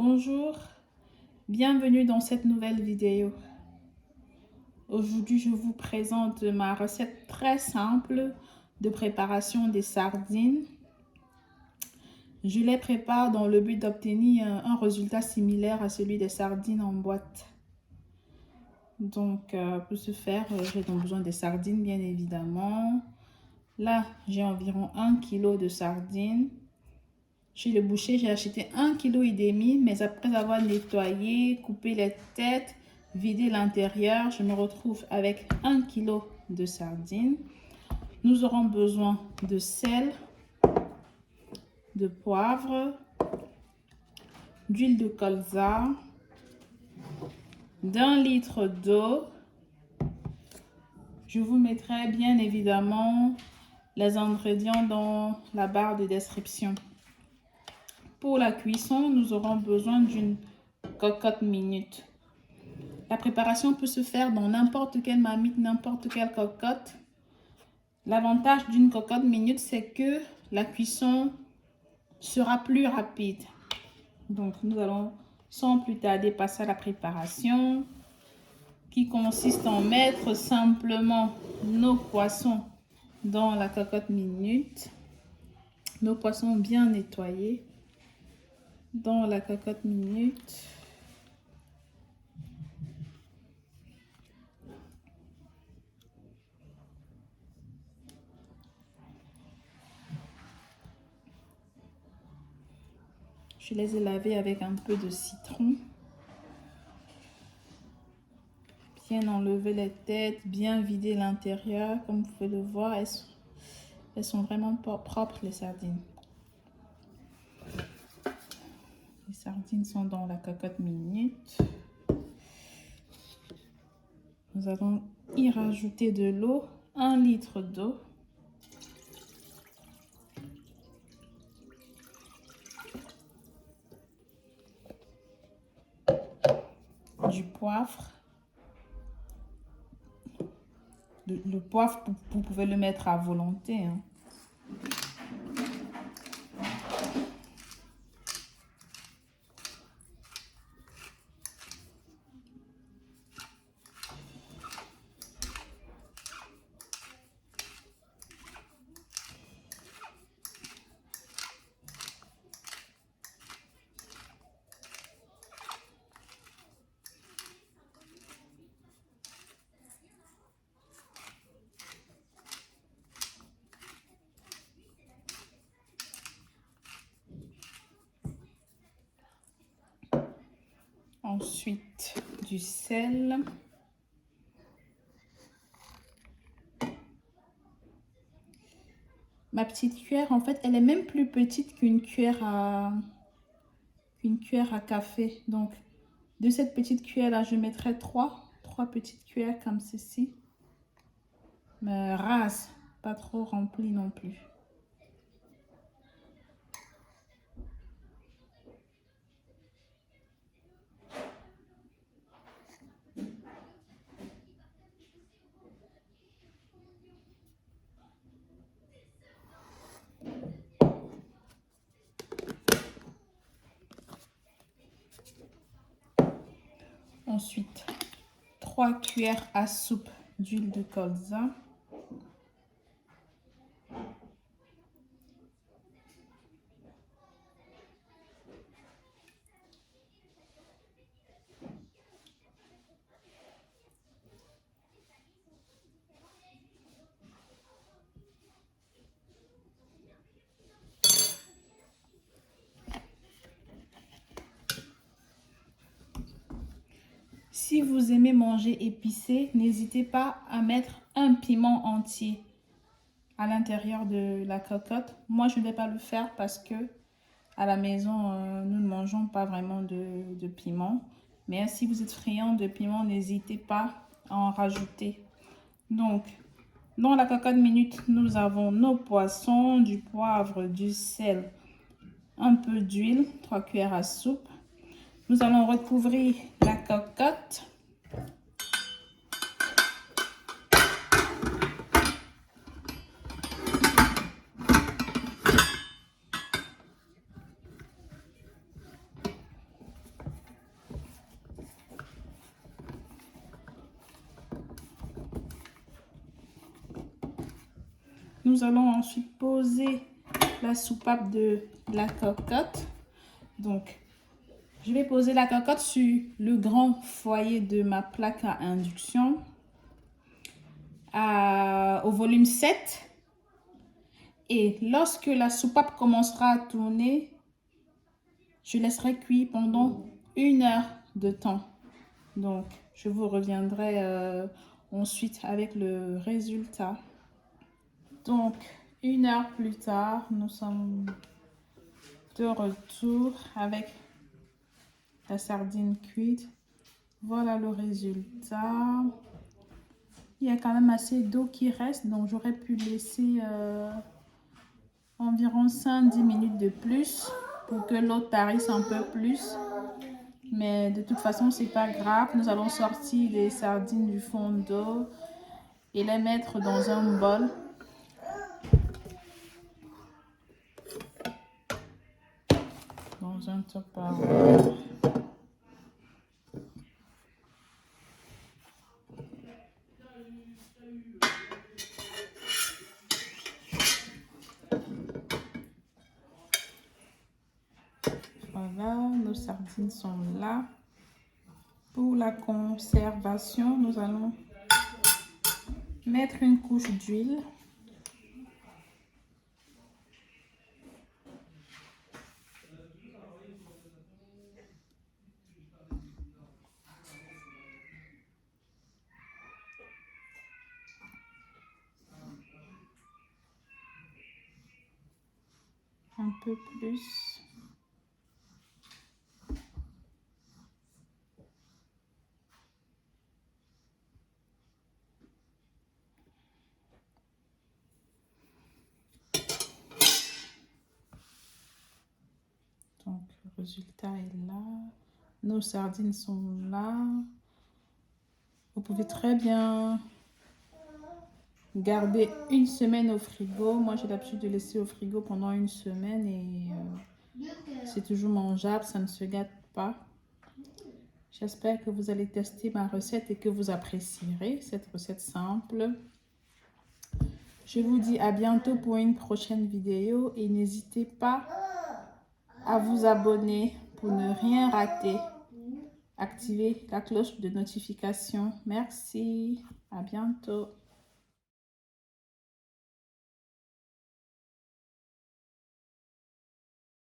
Bonjour, bienvenue dans cette nouvelle vidéo. Aujourd'hui, je vous présente ma recette très simple de préparation des sardines. Je les prépare dans le but d'obtenir un résultat similaire à celui des sardines en boîte. Donc, pour ce faire, j'ai donc besoin des sardines, bien évidemment. Là, j'ai environ 1 kg de sardines. Chez le boucher, j'ai acheté 1,5 kg, mais après avoir nettoyé, coupé les têtes, vidé l'intérieur, je me retrouve avec 1 kg de sardines. Nous aurons besoin de sel, de poivre, d'huile de colza, d'1 litre d'eau. Je vous mettrai bien évidemment les ingrédients dans la barre de description. Pour la cuisson, nous aurons besoin d'une cocotte minute. La préparation peut se faire dans n'importe quelle marmite, n'importe quelle cocotte. L'avantage d'une cocotte minute, c'est que la cuisson sera plus rapide. Donc, nous allons sans plus tarder passer à la préparation qui consiste en mettre simplement nos poissons dans la cocotte minute. Nos poissons bien nettoyés dans la cocotte minute. Je les ai lavés avec un peu de citron. Bien enlever les têtes, bien vider l'intérieur. Comme vous pouvez le voir, elles sont vraiment propres, les sardines. Les sardines sont dans la cocotte minute. Nous allons y rajouter de l'eau, 1 litre d'eau. Du poivre. Le poivre, vous pouvez le mettre à volonté, hein. Ensuite, du sel. Ma petite cuillère, en fait, elle est même plus petite qu'une cuillère à café. Donc, de cette petite cuillère-là, je mettrai trois petites cuillères comme ceci. Mais rase, pas trop remplie non plus. Ensuite, 3 cuillères à soupe d'huile de colza. Si vous aimez manger épicé, n'hésitez pas à mettre un piment entier à l'intérieur de la cocotte. Moi, je ne vais pas le faire parce que à la maison, nous ne mangeons pas vraiment de piment. Mais si vous êtes friand de piment, n'hésitez pas à en rajouter. Donc, dans la cocotte minute, nous avons nos poissons, du poivre, du sel, un peu d'huile, 3 cuillères à soupe. Nous allons recouvrir la cocotte. nous allons ensuite poser la soupape de la cocotte. Donc, je vais poser la cocotte sur le grand foyer de ma plaque à induction au volume 7. Et lorsque la soupape commencera à tourner, je laisserai cuire pendant 1 heure de temps. Donc, je vous reviendrai ensuite avec le résultat. Donc, 1 heure plus tard, nous sommes de retour avec la sardine cuite. Voilà le résultat. Il y a quand même assez d'eau qui reste, donc j'aurais pu laisser environ 5-10 minutes de plus pour que l'eau tarisse un peu plus. Mais de toute façon, c'est pas grave. Nous allons sortir les sardines du fond d'eau et les mettre dans un bol. Dans un tupperware. Voilà, nos sardines sont là. Pour la conservation, nous allons mettre une couche d'huile. Un peu plus. Donc, le résultat est là. Nos sardines sont là. Vous pouvez très bien garder 1 semaine au frigo. Moi, j'ai l'habitude de laisser au frigo pendant 1 semaine et c'est toujours mangeable, ça ne se gâte pas. J'espère que vous allez tester ma recette et que vous apprécierez cette recette simple. Je vous dis à bientôt pour une prochaine vidéo et n'hésitez pas à vous abonner pour ne rien rater. Activez la cloche de notification. Merci. À bientôt.